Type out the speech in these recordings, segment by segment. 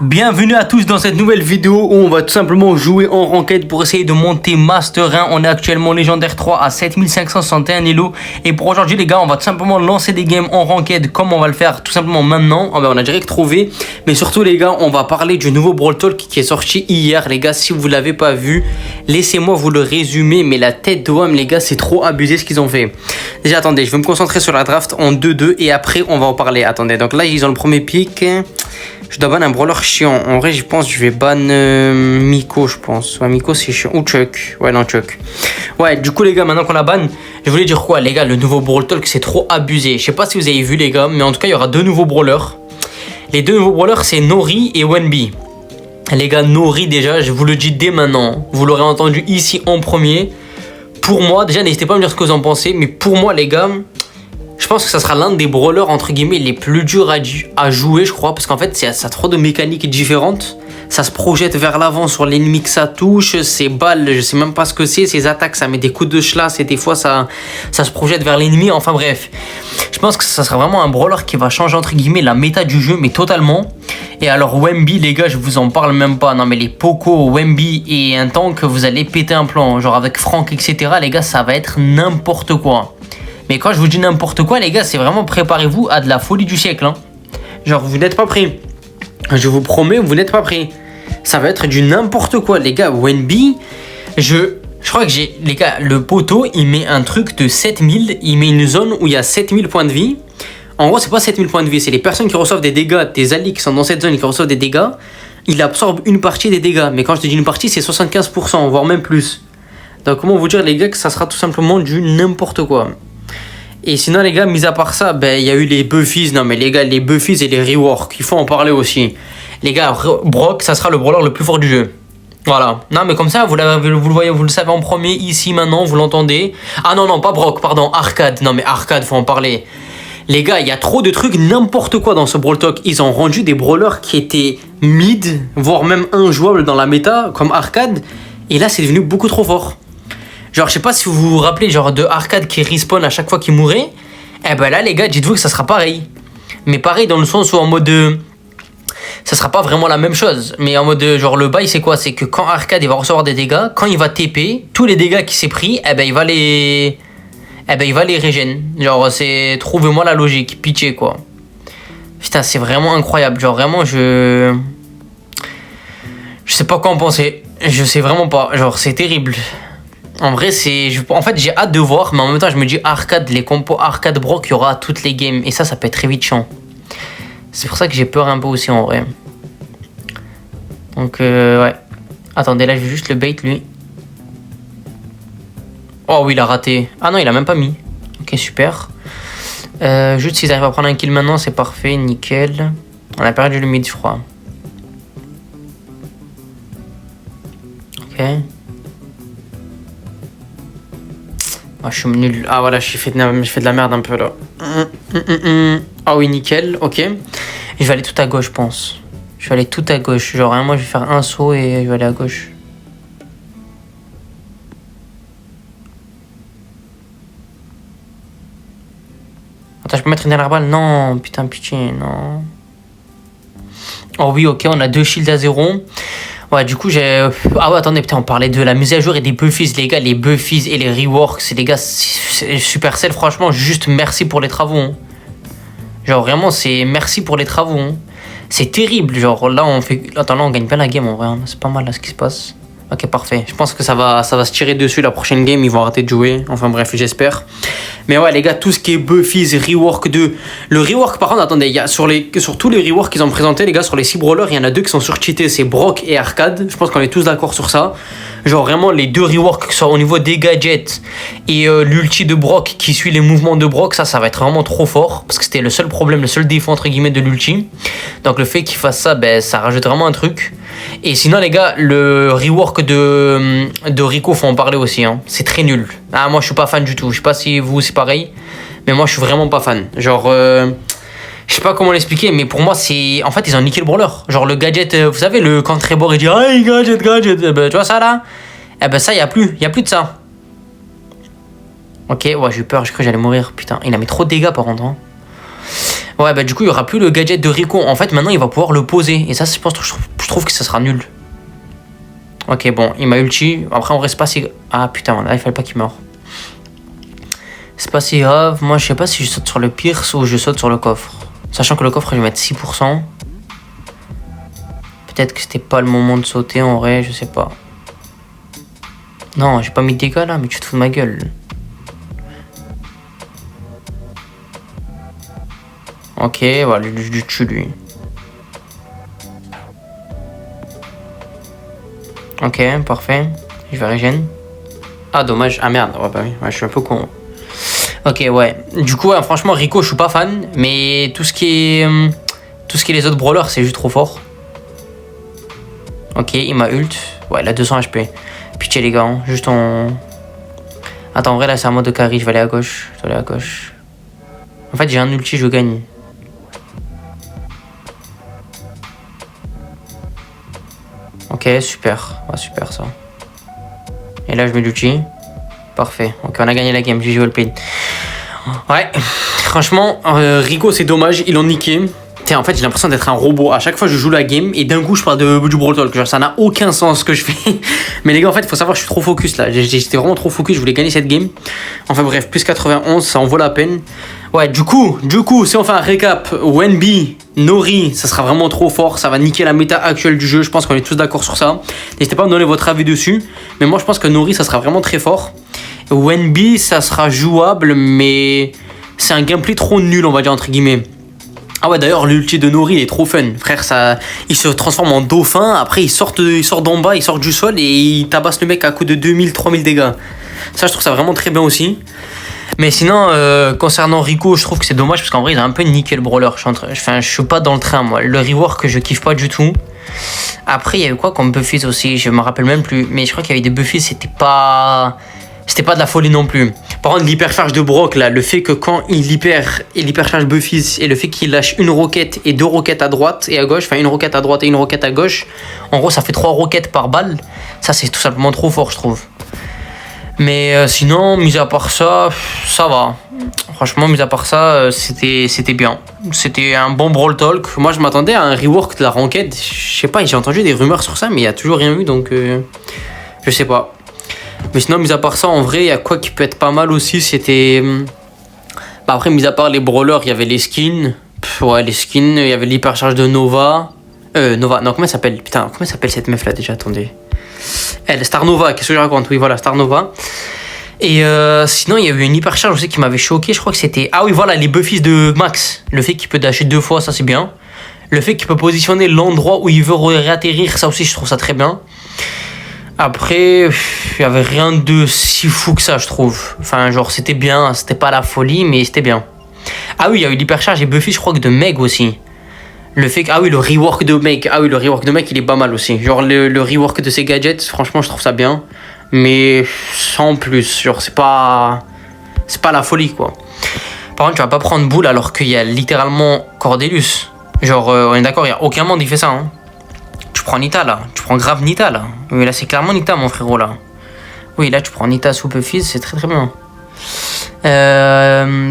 Bienvenue à tous dans cette nouvelle vidéo où on va tout simplement jouer en ranked pour essayer de monter Master 1. On est actuellement légendaire 3 à 7561 elo. Et pour aujourd'hui les gars, on va tout simplement lancer des games en ranked comme on va le faire tout simplement maintenant. On a direct trouvé. Mais surtout les gars, on va parler du nouveau Brawl Talk qui est sorti hier. Les gars, si vous l'avez pas vu, laissez-moi vous le résumer. Mais la tête de WAM les gars, c'est trop abusé ce qu'ils ont fait. Déjà attendez, je vais me concentrer sur la draft en 2-2 et après on va en parler. Attendez, donc là ils ont le premier pick. Je dois ban un brawler chiant. En vrai, je pense que je vais ban Miko, je pense. Ouais, Miko, c'est chiant. Ou Chuck. Ouais, non, Chuck. Ouais, du coup, les gars, maintenant qu'on a ban, je voulais dire quoi, les gars, le nouveau Brawl Talk, c'est trop abusé. Je sais pas si vous avez vu, les gars, mais en tout cas, il y aura deux nouveaux brawlers. Les deux nouveaux brawlers, c'est Nori et Wenby. Les gars, Nori, déjà, je vous le dis dès maintenant. Vous l'aurez entendu ici en premier. Pour moi, déjà, n'hésitez pas à me dire ce que vous en pensez. Mais pour moi, les gars, je pense que ça sera l'un des brawlers entre guillemets les plus durs à jouer, je crois, parce qu'en fait ça a trop de mécaniques différentes. Ça se projette vers l'avant sur l'ennemi que ça touche, ses balles, je sais même pas ce que c'est, ses attaques, ça met des coups de chlasse et des fois ça se projette vers l'ennemi, enfin bref. Je pense que ça sera vraiment un brawler qui va changer entre guillemets la méta du jeu, mais totalement. Et alors Wenby les gars, je vous en parle même pas, non mais les Poco, Wenby et un tank, vous allez péter un plan, genre avec Franck etc. Les gars, ça va être n'importe quoi. Mais quand je vous dis n'importe quoi, les gars, c'est vraiment préparez-vous à de la folie du siècle. Hein. Genre, vous n'êtes pas prêts. Je vous promets, vous n'êtes pas prêts. Ça va être du n'importe quoi, les gars. Wenby, je crois que j'ai... Les gars, le poteau, il met un truc de 7000. Il met une zone où il y a 7000 points de vie. En gros, c'est pas 7000 points de vie. C'est les personnes qui reçoivent des dégâts, des alliés qui sont dans cette zone et qui reçoivent des dégâts. Il absorbe une partie des dégâts. Mais quand je te dis une partie, c'est 75%, voire même plus. Donc, comment vous dire, les gars, que ça sera tout simplement du n'importe quoi. Et sinon les gars, mis à part ça, ben il y a eu les Buffies. Non mais les gars, les Buffies et les reworks, il faut en parler aussi. Les gars, Brock, ça sera le brawler le plus fort du jeu. Voilà. Non mais comme ça, vous le voyez, vous le savez en premier, ici, maintenant, vous l'entendez. Ah non, pas Brock, pardon, Arcade. Non mais Arcade, faut en parler. Les gars, il y a trop de trucs, n'importe quoi dans ce Brawl Talk. Ils ont rendu des brawlers qui étaient mid, voire même injouables dans la méta, comme Arcade. Et là, c'est devenu beaucoup trop fort. Genre, je sais pas si vous vous rappelez, genre, de Arcade qui respawn à chaque fois qu'il mourait. Eh ben là, les gars, dites-vous que ça sera pareil. Mais pareil dans le sens où en mode... ça sera pas vraiment la même chose. Mais en mode, genre, le bail, c'est quoi? C'est que quand Arcade, il va recevoir des dégâts, quand il va TP, tous les dégâts qu'il s'est pris, eh ben, il va les régène. Genre, c'est... Trouvez-moi la logique. Pitié, quoi. Putain, c'est vraiment incroyable. Genre, vraiment, je sais pas quoi en penser. Je sais vraiment pas. Genre, c'est terrible. En vrai, en fait, j'ai hâte de voir, mais en même temps, je me dis Arcade, les compos Arcade Brock, il y aura toutes les games. Et ça peut être très vite chiant. C'est pour ça que j'ai peur un peu aussi, en vrai. Donc, ouais. Attendez, là, je vais juste le bait, lui. Oh, oui, il a raté. Ah non, il a même pas mis. Ok, super. Juste s'ils arrivent à prendre un kill maintenant, c'est parfait, nickel. On a perdu le mid, je crois. Ok. Ah, je suis nul. Ah voilà, je fais de la merde un peu là. Ah oui, nickel, ok. Je vais aller tout à gauche, je pense. Je vais aller tout à gauche. Genre, moi, je vais faire un saut et je vais aller à gauche. Attends, je peux mettre une dernière balle? Non, putain, pitié, non. Oh oui, ok, on a 2 shields à 0. Ouais, du coup, j'ai... Ah ouais, attendez, putain, on parlait de la mise à jour et des Buffies, les gars, les Buffies et les reworks, les gars, Supercell, franchement, juste merci pour les travaux. Hein. Genre, vraiment, c'est merci pour les travaux. Hein. C'est terrible, genre, là, on fait... Attends, là, on gagne bien la game, en vrai, hein. C'est pas mal, là, ce qui se passe. Ok, parfait. Je pense que ça va se tirer dessus la prochaine game, ils vont arrêter de jouer. Enfin, bref, j'espère. Mais ouais, les gars, tout ce qui est Buffies, rework 2. Le rework, par contre, attendez, il y a sur tous les reworks qu'ils ont présentés, les gars, sur les 6 brawlers, il y en a 2 qui sont surcheatés, c'est Brock et Arcade. Je pense qu'on est tous d'accord sur ça. Genre, vraiment, les 2 reworks, que ce soit au niveau des gadgets et l'ulti de Brock qui suit les mouvements de Brock, ça va être vraiment trop fort. Parce que c'était le seul problème, le seul défaut, entre guillemets, de l'ulti. Donc, le fait qu'il fasse ça, ben, ça rajoute vraiment un truc. Et sinon, les gars, le rework de Rico, faut en parler aussi. Hein. C'est très nul. Ah, moi, je suis pas fan du tout. Je sais pas si vous, c'est pareil. Mais moi, je suis vraiment pas fan. Genre, je sais pas comment l'expliquer, mais pour moi, c'est... En fait, ils ont niqué le brawler. Genre, le gadget, vous savez, quand Trevor, il dit « Hey, gadget !» Ben, tu vois ça, là? Eh ben, ça, y a plus. Y a plus de ça. Ok, ouais, j'ai eu peur. J'ai cru que j'allais mourir. Putain, il a mis trop de dégâts, par contre. Hein. Ouais, bah du coup, il y aura plus le gadget de Rico. En fait, maintenant, il va pouvoir le poser. Et ça, je trouve que ça sera nul. Ok, bon, il m'a ulti. Après, on reste pas si... Ah, putain, là, il fallait pas qu'il meure. C'est pas si grave. Moi, je sais pas si je saute sur le Pierce ou je saute sur le coffre. Sachant que le coffre, je vais mettre 6%. Peut-être que c'était pas le moment de sauter, en vrai, je sais pas. Non, j'ai pas mis de dégâts, là, mais tu te fous de ma gueule. Ok, voilà, je tue, lui. Ok, parfait. Je vais régène. Ah, dommage. Ah, merde. Ouais, bah oui. Ouais, je suis un peu con. Ok, ouais. Du coup, ouais, franchement, Rico, je suis pas fan. Mais tout ce qui est les autres brawlers, c'est juste trop fort. Ok, il m'a ult. Ouais, il a 200 HP. Pitié, les gars. Hein. Juste en... Attends, en vrai, là, c'est un mode de carry. Je vais aller à gauche. Je vais aller à gauche. En fait, j'ai un ulti, je gagne. Ok, super. Ouais, super, ça. Et là, je mets l'ulti. Parfait. Ok, on a gagné la game. GG Wellplayed. Ouais, franchement, Rico, c'est dommage. Ils l'ont niqué. En fait, j'ai l'impression d'être un robot. À chaque fois, je joue la game et d'un coup, je parle du Brawl Talk. Genre, ça n'a aucun sens ce que je fais. Mais les gars, en fait, il faut savoir, je suis trop focus là. J'étais vraiment trop focus. Je voulais gagner cette game. Enfin, bref, plus 91, ça en vaut la peine. Ouais, du coup, si on fait un récap, Wenby, Nori, ça sera vraiment trop fort. Ça va niquer la méta actuelle du jeu. Je pense qu'on est tous d'accord sur ça. N'hésitez pas à me donner votre avis dessus. Mais moi, je pense que Nori, ça sera vraiment très fort. Wenby, ça sera jouable, mais c'est un gameplay trop nul, on va dire, entre guillemets. Ah ouais, d'ailleurs, l'ulti de Nori est trop fun. Frère, ça, il se transforme en dauphin. Après, il sort d'en bas, il sort du sol et il tabasse le mec à coup de 2000, 3000 dégâts. Ça, je trouve ça vraiment très bien aussi. Mais sinon, concernant Rico, je trouve que c'est dommage parce qu'en vrai, il a un peu niqué le brawler. Je suis pas dans le train, moi. Le rework, je kiffe pas du tout. Après, il y a eu quoi comme Buffies aussi? Je me rappelle même plus. Mais je crois qu'il y avait des Buffies, c'était pas de la folie non plus. Par contre, l'hypercharge de Brock, là, le fait que quand il hypercharge Buffies et le fait qu'il lâche une roquette et 2 roquettes à droite et à gauche, enfin une roquette à droite et une roquette à gauche, en gros, ça fait 3 roquettes par balle. Ça, c'est tout simplement trop fort, je trouve. Mais sinon, mis à part ça, ça va. Franchement, mis à part ça, c'était bien. C'était un bon Brawl Talk. Moi, je m'attendais à un rework de la ranked. Je sais pas, j'ai entendu des rumeurs sur ça, mais il n'y a toujours rien eu, donc je sais pas. Mais sinon, mis à part ça, en vrai, il y a quoi qui peut être pas mal aussi, c'était... Bah après, mis à part les brawlers, il y avait les skins. Ouais, les skins, il y avait l'hypercharge de Nova. Nova, non, comment elle s'appelle? Putain, comment elle s'appelle cette meuf là déjà? Attendez. Elle, Star Nova, qu'est-ce que je raconte? Oui, voilà, Star Nova. Et sinon, il y a eu une hypercharge aussi qui m'avait choqué. Je crois que c'était... Ah oui, voilà, les Buffies de Max. Le fait qu'il peut dasher 2 fois, ça c'est bien. Le fait qu'il peut positionner l'endroit où il veut réatterrir, ça aussi, je trouve ça très bien. Après, il n'y avait rien de si fou que ça, je trouve. Enfin, genre, c'était bien. C'était pas la folie, mais c'était bien. Ah oui, il y a eu l'hypercharge et Buffy, je crois que de Meg aussi. Le fait que... Ah oui, le rework de Meg. Ah oui, le rework de Meg, il est pas mal aussi. Genre, le rework de ses gadgets, franchement, je trouve ça bien. Mais sans plus. Genre, c'est pas la folie, quoi. Par contre, tu vas pas prendre boule alors qu'il y a littéralement Cordelius. Genre, on est d'accord, il n'y a aucun monde qui fait ça, hein. Tu prends Nita là, tu prends grave Nita là. Oui, là c'est clairement Nita mon frérot là. Oui, là tu prends Nita sous Buffies, c'est très très bien.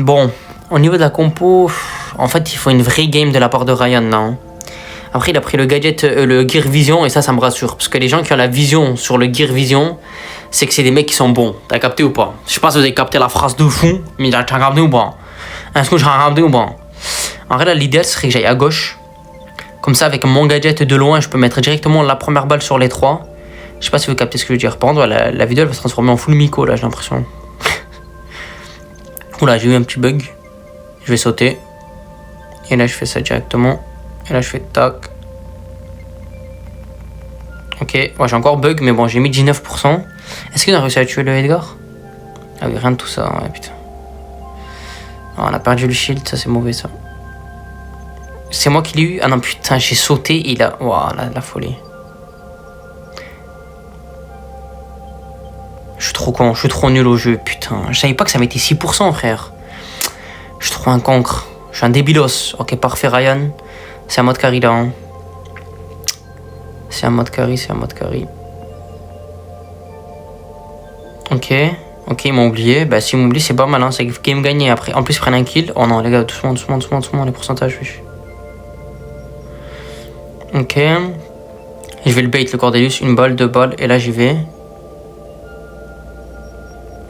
Bon, au niveau de la compo, en fait il faut une vraie game de la part de Ryan là. Hein. Après il a pris le gadget, le Gear Vision et ça me rassure. Parce que les gens qui ont la vision sur le Gear Vision, c'est que c'est des mecs qui sont bons. T'as capté ou pas? Je sais pas si vous avez capté la phrase de fou, mais t'as capté ou pas? Est-ce que j'ai capté ou pas? En vrai là l'idéal serait que j'aille à gauche. Comme ça, avec mon gadget de loin, je peux mettre directement la première balle sur les 3. Je sais pas si vous captez ce que je veux dire. Par contre, la vidéo elle va se transformer en full Miko là, j'ai l'impression. Oula, j'ai eu un petit bug. Je vais sauter. Et là, je fais ça directement. Et là, je fais tac. Ok, ouais, j'ai encore bug, mais bon, j'ai mis 19%. Est-ce qu'on a réussi à tuer le Edgar? Ah oui, rien de tout ça, ouais, putain. Oh, on a perdu le shield, ça c'est mauvais ça. C'est moi qui l'ai eu. Ah non, putain, j'ai sauté. Il a... Waouh, la folie. Je suis trop con. Je suis trop nul au jeu. Putain. Je savais pas que ça mettait 6%, frère. Je suis trop un cancre. Je suis un débilos. Ok, parfait, Ryan. C'est un mode carry, là. Hein. C'est un mode carry. Ok. Ok, ils m'ont oublié. Bah, s'ils m'ont oublié, c'est pas mal, hein. C'est game gagné après. En plus, ils prennent un kill. Oh non, les gars, doucement, doucement, doucement, doucement, les pourcentages, oui. Ok. Je vais le bait, le Cordelius. Une balle, deux balles. Et là, j'y vais.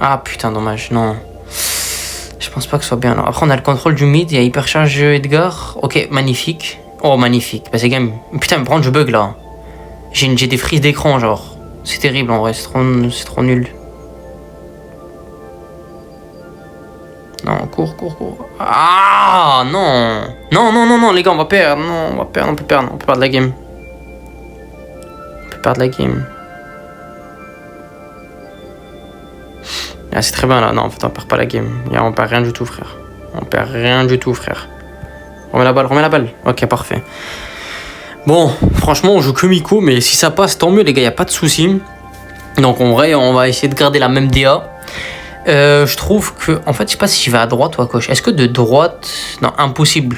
Ah, putain, dommage. Non. Je pense pas que ce soit bien. Non. Après, on a le contrôle du mid. Il y a hypercharge Edgar. Ok, magnifique. Oh, magnifique. Bah, c'est game. Putain, mais par contre, je bug là. J'ai des frises d'écran, genre. C'est terrible en vrai. C'est trop nul. Non, cours. Ah, non. Non, les gars, on va perdre. Non, on peut perdre la game. Ah, c'est très bien là. Non, en fait, on perd pas la game. On perd rien du tout, frère. Remets la balle. Ok, parfait. Bon, franchement, on joue que Miko, mais si ça passe, tant mieux, les gars, y a pas de soucis. Donc, en vrai, on va essayer de garder la même DA. Je trouve que, en fait, je sais pas si je vais à droite ou à gauche. Est-ce que de droite, non, impossible.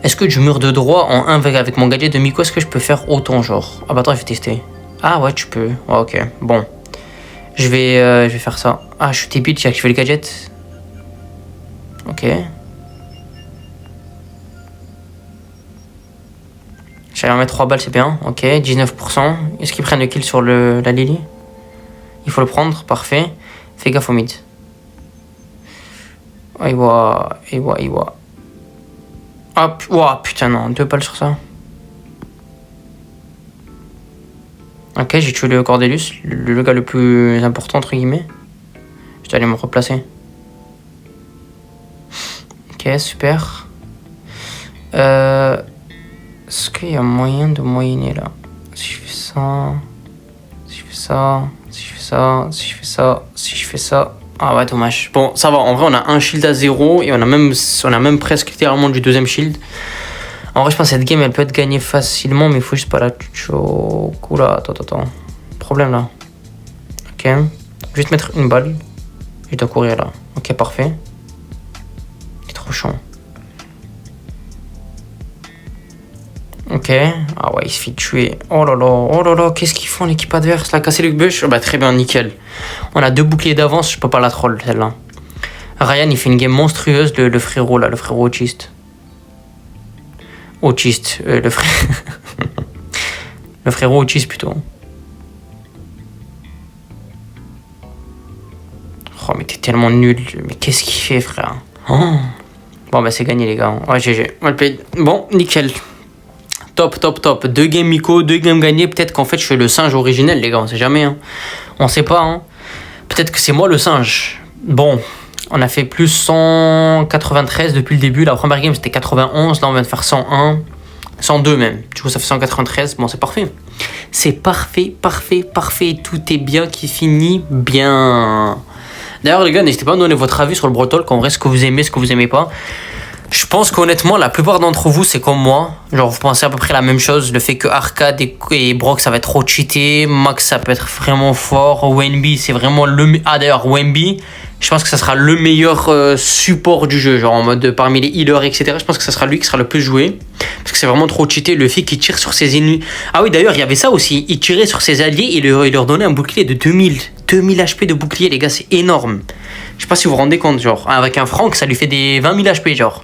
Est-ce que du mur de droit en 1 avec mon gadget de Miko, est-ce que je peux faire autant, genre? Ah bah attends, je vais tester. Ah ouais, tu peux. Ouais, ok, bon. Je vais faire ça. Ah, je suis débile, j'ai activé le gadget. Ok. J'allais en mettre 3 balles, c'est bien. Ok, 19%. Est-ce qu'ils prennent le kill sur la Lily? Il faut le prendre, parfait. Fais gaffe au mid. Oh, il voit. Hop, wow, putain, non, 2 balles sur ça. Ok, j'ai tué le Cordelius, le gars le plus important, entre guillemets. Je dois aller me replacer. Ok, super. Est-ce qu'il y a moyen de moyenner là? Si je fais ça. Ah ouais, dommage. Bon, ça va, en vrai, on a un shield à 0 et on a même presque littéralement du deuxième shield. En vrai, je pense que cette game, elle peut être gagnée facilement, mais il faut juste pas la choke. Oula, attends. Problème là. Ok. Je vais te mettre une balle. Je dois courir là. Ok, parfait. C'est trop chiant. Ok. Ah ouais, il se fait tuer. Oh là là, qu'est-ce qu'ils font l'équipe adverse là? Casser le bush. Oh bah très bien, nickel. On a 2 boucliers d'avance, je peux pas la troll celle-là. Ryan, il fait une game monstrueuse, le frérot là, le frérot autiste. Le frère. Le frérot autiste plutôt. Oh, mais t'es tellement nul. Mais qu'est-ce qu'il fait, frère? Oh. Bon, bah c'est gagné, les gars. Ouais, GG. Bon, nickel. Top. 2 games Miko, 2 games gagnés. Peut-être qu'en fait, je suis le singe originel, les gars. On sait jamais. Hein. On sait pas. Hein. Peut-être que c'est moi le singe. Bon, on a fait plus 193 depuis le début. La première game, c'était 91. Là, on vient de faire 101. 102 même. Du coup, ça fait 193. Bon, c'est parfait. C'est parfait. Tout est bien qui finit bien. D'ailleurs, les gars, n'hésitez pas à me donner votre avis sur le Brawl Talk. En vrai, ce que vous aimez, ce que vous aimez pas. Je pense qu'honnêtement, la plupart d'entre vous, c'est comme moi. Genre, vous pensez à peu près la même chose. Le fait que Arcade et Brock, ça va être trop cheaté. Max, ça peut être vraiment fort. Wemby, c'est vraiment le... Ah, d'ailleurs, Wemby, je pense que ça sera le meilleur support du jeu. Genre, en mode parmi les healers, etc. Je pense que ça sera lui qui sera le plus joué. Parce que c'est vraiment trop cheaté. Le fait qu'il tire sur ses ennemis. Ah oui, d'ailleurs, il y avait ça aussi. Il tirait sur ses alliés et il leur donnait un bouclier de 2000 HP de bouclier, les gars. C'est énorme. Je sais pas si vous vous rendez compte, genre. Avec un Frank, ça lui fait des 20 000 HP, genre.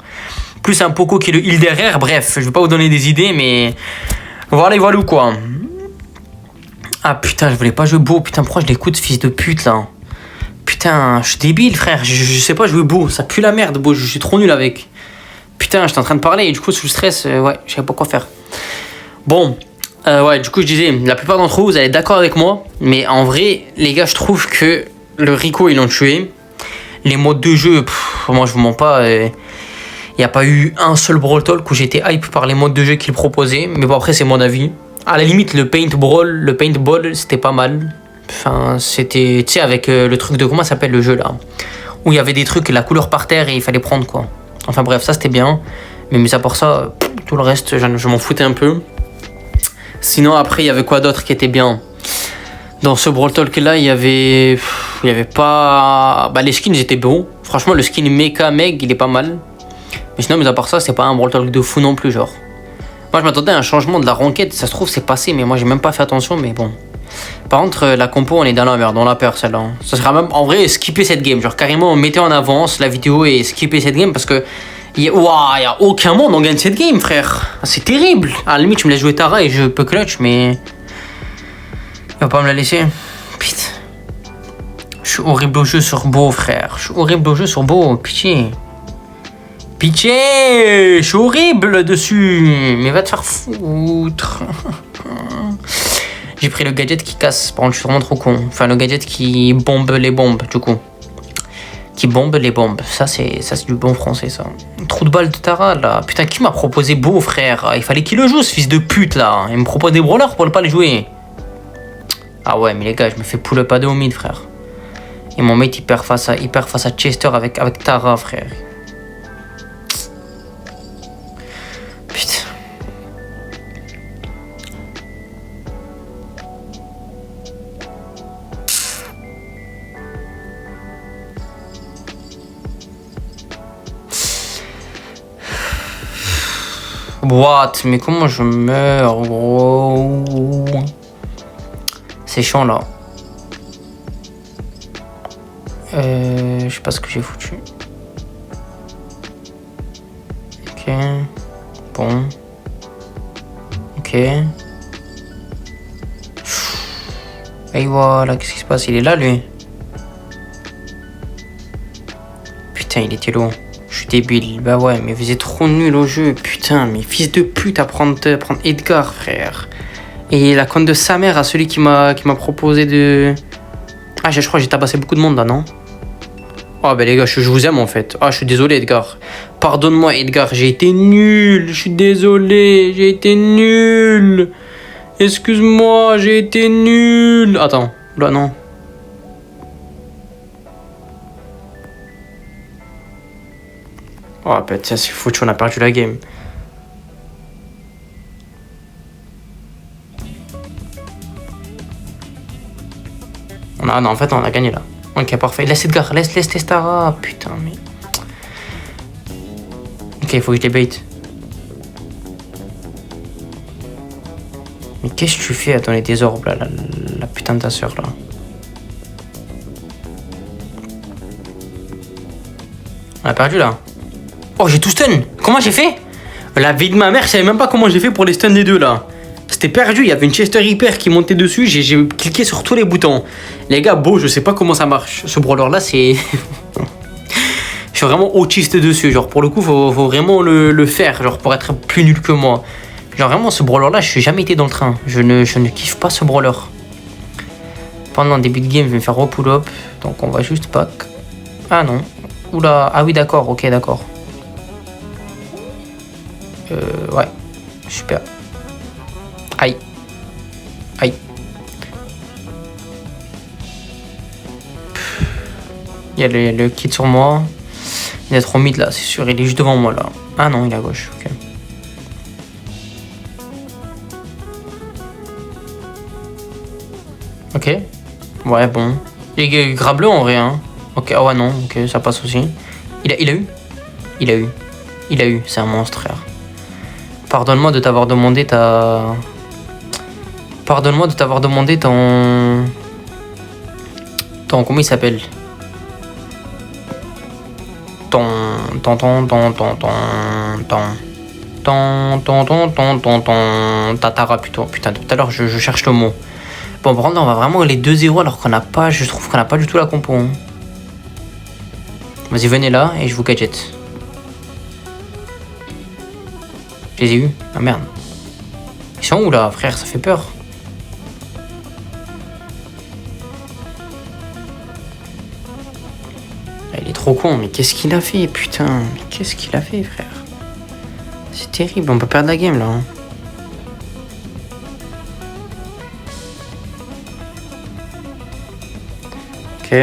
Plus un Poco qui est le heal derrière. Bref, je vais pas vous donner des idées, mais voilà quoi. Ah putain, je voulais pas jouer beau. Putain, pourquoi je l'écoute, fils de pute là? Putain, je suis débile, frère. Je sais pas jouer beau. Ça pue la merde, beau. Je suis trop nul avec. Putain, j'étais en train de parler et du coup, sous le stress, ouais, je savais pas quoi faire. Bon, ouais, du coup, je disais, la plupart d'entre vous allez être d'accord avec moi. Mais en vrai, les gars, je trouve que le Rico, ils l'ont tué. Les modes de jeu, moi, je vous mens pas. Il n'y a pas eu un seul Brawl Talk où j'étais hype par les modes de jeu qu'il proposait. Mais bon, après, c'est mon avis. À la limite, le paintball, c'était pas mal. Enfin, c'était, tu sais, avec le truc de, comment ça s'appelle le jeu là? Où il y avait des trucs, la couleur par terre et il fallait prendre quoi. Enfin bref, ça c'était bien. Mais mis à part ça, tout le reste, je m'en foutais un peu. Sinon, après, il y avait quoi d'autre qui était bien? Dans ce Brawl Talk là, il y avait pas... Bah, les skins étaient beaux. Franchement, le skin Mecha Meg, il est pas mal. Mais sinon, mais à part ça, c'est pas un Brawl Talk de fou non plus, genre. Moi, je m'attendais à un changement de la ranked. Ça se trouve, c'est passé, mais moi, j'ai même pas fait attention, mais bon. Par contre, la compo, on est dans la merde, on l'a peur celle-là. Ça sera même, en vrai, skipper cette game. Genre, carrément, mettez en avance la vidéo et skipper cette game parce que. Y a aucun monde, on gagne cette game, frère. C'est terrible. À la limite, tu me laisses jouer Tara et je peux clutch, mais. Il va pas me la laisser. Putain. Je suis horrible au jeu sur Beau, frère. Je suis horrible au jeu sur Beau, pitié. Pitié. Je suis horrible dessus. Mais va te faire foutre. J'ai pris le gadget qui casse. Par contre, je suis vraiment trop con. Enfin, le gadget qui bombe les bombes, du coup. Qui bombe les bombes. Ça, c'est du bon français, ça. Trou de balle de Tara, là. Putain, qui m'a proposé Beau, frère? Il fallait qu'il le joue, ce fils de pute, là. Il me propose des brawlers pour ne pas les jouer. Ah ouais, mais les gars, je me fais pull-up à 2 au mid, frère. Et mon mate, il perd face à Chester avec Tara, frère. Putain. What? Mais comment je meurs, gros? C'est chiant, là. Je sais pas ce que j'ai foutu. Ok. Bon. Ok. Et voilà, qu'est-ce qui se passe? Il est là, lui. Putain, il était loin. Je suis débile. Bah ouais, mais vous êtes trop nul au jeu. Putain, mais fils de pute à prendre Edgar, frère. Et la conne de sa mère à celui qui m'a proposé de... Ah, je crois que j'ai tabassé beaucoup de monde là, non? Oh, ben les gars, je vous aime en fait. Ah, je suis désolé, Edgar. Pardonne-moi, Edgar, j'ai été nul. Je suis désolé, j'ai été nul. Excuse-moi, j'ai été nul. Attends, là, non. Oh, ben, ça c'est foutu, on a perdu la game. Ah non, en fait, on a gagné là. Ok, parfait. Laisse Edgar, laisse Testara. Putain, mais. Ok, il faut que je les bait. Mais qu'est-ce que tu fais à donner des orbes là, la putain de ta soeur là? On a perdu là. Oh, j'ai tout stun. Comment j'ai fait? La vie de ma mère, je savais même pas comment j'ai fait pour les stun des deux là. C'était perdu, il y avait une Chester Hyper qui montait dessus, j'ai cliqué sur tous les boutons. Les gars, Beau, je sais pas comment ça marche. Ce brawler là, c'est... Je suis vraiment autiste dessus, genre pour le coup, faut vraiment le faire, genre pour être plus nul que moi. Genre vraiment, ce brawler là, je suis jamais été dans le train. Je ne kiffe pas ce brawler. Pendant le début de game, je vais me faire pull up, donc on va juste pack. Ah non. Oula, ah oui d'accord, ok d'accord. Ouais, super. Aïe. Aïe. Il y a le kit sur moi. Il est trop mid là, c'est sûr. Il est juste devant moi là. Ah non, il est à gauche. Ok. Ok. Ouais, bon. Il est grave bleu en vrai. Hein. Ok, ah ouais, non. Ok, ça passe aussi. Il a eu. Il a eu. C'est un monstre, frère. Pardonne-moi de t'avoir demandé ta... Pardonne-moi de t'avoir demandé ton... Comment il s'appelle? Tatara plutôt. Putain, tout à l'heure, je cherche le mot. Bon, par contre, on va vraiment les 2-0 alors qu'on n'a pas... Je trouve qu'on n'a pas du tout la compo. Hein. Vas-y, venez là et je vous gadget. Je les ai eu. Ah merde. Ils sont où là, frère? Ça fait peur. Il est trop con, mais qu'est-ce qu'il a fait, putain? Mais qu'est-ce qu'il a fait, frère? C'est terrible, on peut perdre la game là. Hein. Ok.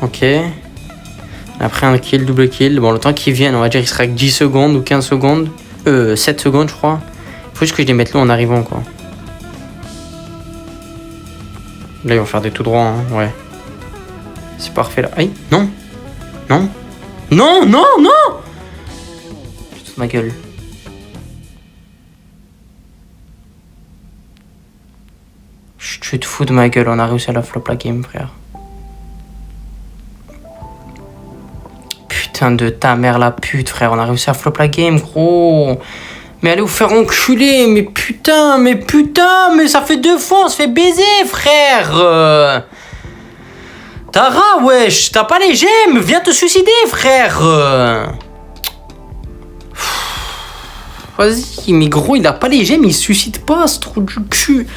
Ok. Après un kill, double kill. Bon, le temps qu'ils viennent, on va dire qu'il sera que 10 secondes ou 15 secondes. 7 secondes, je crois. Il faut juste que je les mette là en arrivant, quoi. Là, ils vont faire des tout droits, hein. Ouais. C'est parfait, là. Aïe, non. Non. Non, non, non. Putain, ma gueule. Tu te fous de ma gueule, on a réussi à la flop la game, frère. Putain de ta mère la pute, frère, on a réussi à flop la game, gros. Mais allez vous faire enculer, mais putain, mais ça fait 2 fois, on se fait baiser, frère. Tara, wesh, t'as pas les gemmes, viens te suicider, frère. Vas-y, mais gros, il a pas les gemmes, il se suicide pas, ce trou du cul.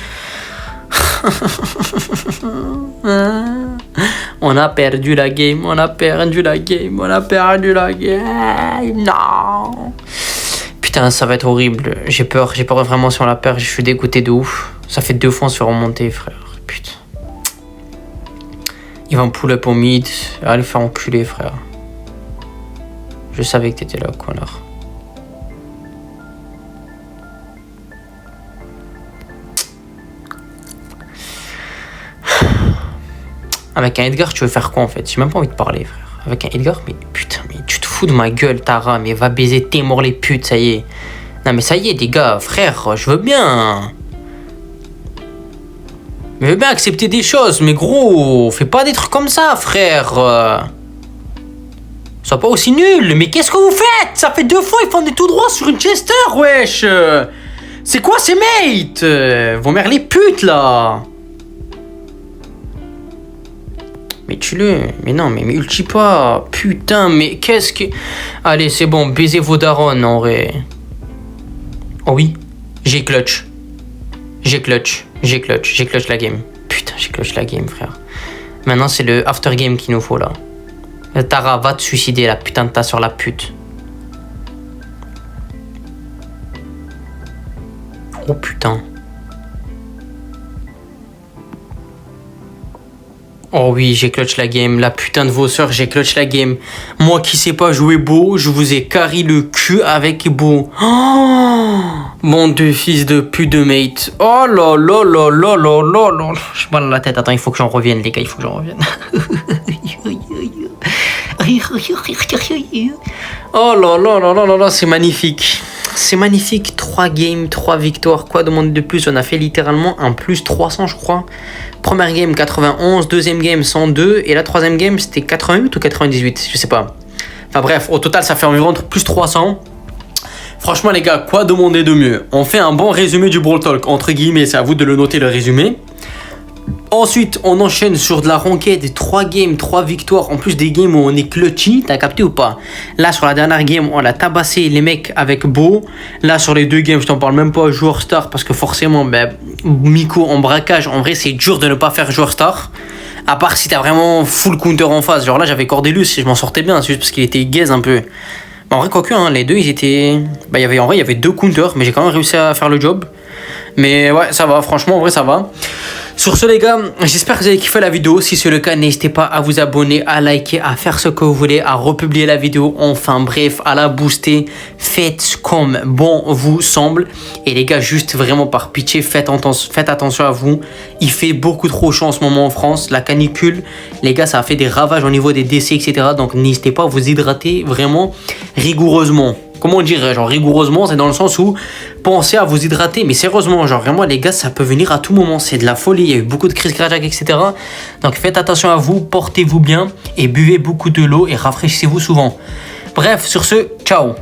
On a perdu la game, non. Putain, ça va être horrible. J'ai peur vraiment si on la perd, je suis dégoûté de ouf. Ça fait 2 fois on se fait remonter, frère. Putain. Il va me pull up au mid. Allez faire enculer, frère. Je savais que t'étais là, connard. Avec un Edgar, tu veux faire quoi en fait? J'ai même pas envie de parler, frère. Avec un Edgar, mais putain, mais tu te fous de ma gueule, Tara, mais va baiser tes morts les putes, ça y est. Non, mais ça y est, les gars, frère, je veux bien. Je veux bien accepter des choses, mais gros, fais pas des trucs comme ça, frère. Sois pas aussi nul, mais qu'est-ce que vous faites? Ça fait 2 fois, ils font des tout droits sur une Chester, wesh. C'est quoi ces mates? Vos mères les putes, là. Mais tue-le, mais non, mais ulti pas, putain, mais qu'est-ce que... Allez, c'est bon, baisez vos darons, en vrai. Oh oui, j'ai clutch la game. Putain, j'ai clutch la game, frère. Maintenant, c'est le after game qu'il nous faut, là. Tara, va te suicider, la putain de ta sur la pute. Oh putain. Oh oui, j'ai clutch la game. La putain de vos sœurs, j'ai clutch la game. Moi qui sais pas jouer beau, je vous ai carry le cul avec beau. Oh, mon deux fils de pute de mate. Oh là là là là là là là. J'ai mal à la tête. Attends, il faut que j'en revienne, les gars. Il faut que j'en revienne. Oh là là là là là là, c'est magnifique. C'est magnifique. 3 games, 3 victoires. Quoi demander de plus? On a fait littéralement un plus 300, je crois. Première game 91, deuxième game 102 et la troisième game c'était 88 ou 98, je sais pas. Enfin bref, au total ça fait environ plus 300. Franchement les gars, quoi demander de mieux? On fait un bon résumé du Brawl Talk, entre guillemets, c'est à vous de le noter le résumé. Ensuite, on enchaîne sur de la ranked, 3 games, 3 victoires, en plus des games où on est clutchy, t'as capté ou pas? Là, sur la dernière game, on a tabassé les mecs avec Beau. Là, sur les 2 games, je t'en parle même pas joueur star, parce que forcément, Miko en braquage, en vrai, c'est dur de ne pas faire joueur star. À part si t'as vraiment full counter en face. Genre là, j'avais Cordelius, je m'en sortais bien, c'est juste parce qu'il était gaze un peu. En vrai, quoique, hein, les deux, ils étaient... il y avait 2 counters, mais j'ai quand même réussi à faire le job. Mais ouais, ça va, franchement, en vrai, ça va. Sur ce les gars, j'espère que vous avez kiffé la vidéo. Si c'est le cas, n'hésitez pas à vous abonner, à liker, à faire ce que vous voulez, à republier la vidéo. Enfin bref, à la booster. Faites comme bon vous semble. Et les gars, juste vraiment par pitié, faites attention à vous. Il fait beaucoup trop chaud en ce moment en France. La canicule, les gars, ça a fait des ravages au niveau des décès, etc. Donc n'hésitez pas à vous hydrater vraiment rigoureusement. Comment dire, genre rigoureusement, c'est dans le sens où pensez à vous hydrater, mais sérieusement, genre vraiment les gars, ça peut venir à tout moment, c'est de la folie, il y a eu beaucoup de crises cardiaques, etc. Donc faites attention à vous, portez-vous bien et buvez beaucoup de l'eau et rafraîchissez-vous souvent. Bref, sur ce, ciao.